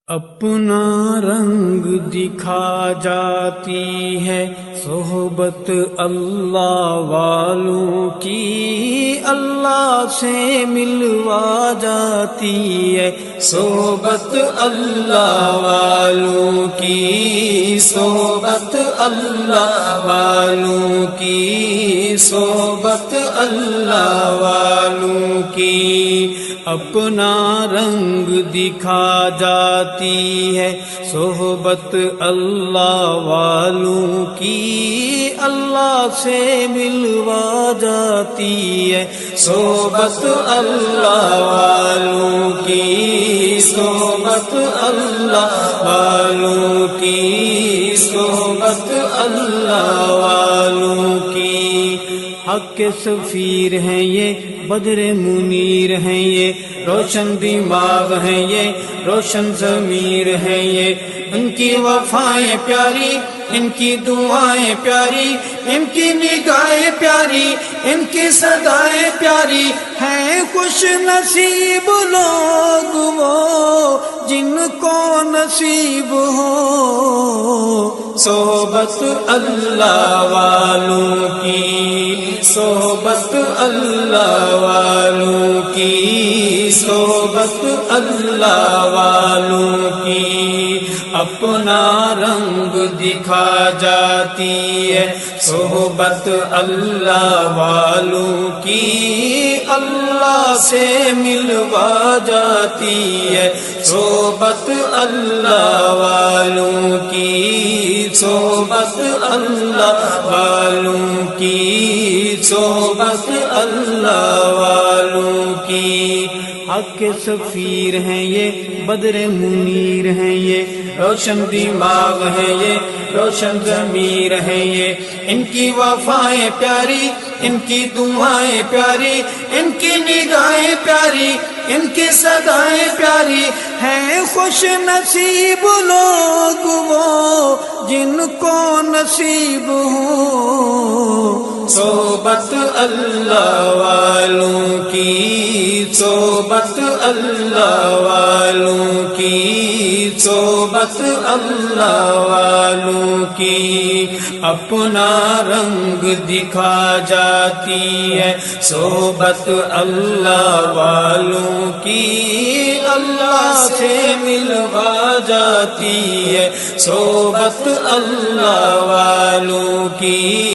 اپنا رنگ دکھا جاتی ہے صحبت اللہ والوں کی، اللہ سے ملوا جاتی ہے صحبت اللہ والوں کی، صحبت اللہ والوں کی، صحبت اللہ والوں کی۔ اپنا رنگ دکھا جاتی ہے صحبت اللہ والوں کی، اللہ سے ملوا جاتی ہے صحبت اللہ والوں کی، صحبت اللہ والوں کی، صحبت اللہ والوں کی۔ حق کے سفیر ہیں یہ، بدر منیر ہیں یہ، روشن دماغ ہیں یہ، روشن ضمیر ہیں یہ، ان کی وفائیں پیاری، ان کی دعائیں پیاری، ان کی نگاہیں پیاری، ان کی صدائیں پیاری ہیں۔ خوش نصیب لوگ وہ جن کو نصیب ہو صحبت اللہ والوں کی، صحبت اللہ والوں کی، صحبت اللہ والوں کی۔ اپنا رنگ دکھا جاتی ہے صحبت اللہ والوں کی، اللہ سے ملوا جاتی ہے صحبت اللہ والوں کی، صحبت اللہ والوں کی، صحبت اللہ والوں کی۔ حق کے سفیر ہیں یہ، بدر منیر ہیں یہ، روشن دماغ ہیں یہ، روشن ضمیر ہیں یہ، ان کی وفائیں پیاری، ان کی دعائیں پیاری، ان کی نگاہیں پیاری، ان کی صدائیں پیاری ہیں۔ خوش نصیب لوگ وہ جن کو نصیب ہو صحبت اللہ والوں کی، صحبت اللہ والوں کی، صحبت اللہ والوں کی۔ اپنا رنگ دکھا جاتی ہے صحبت اللہ والوں کی، اللہ سے ملوا جاتی ہے صحبت اللہ والوں کی۔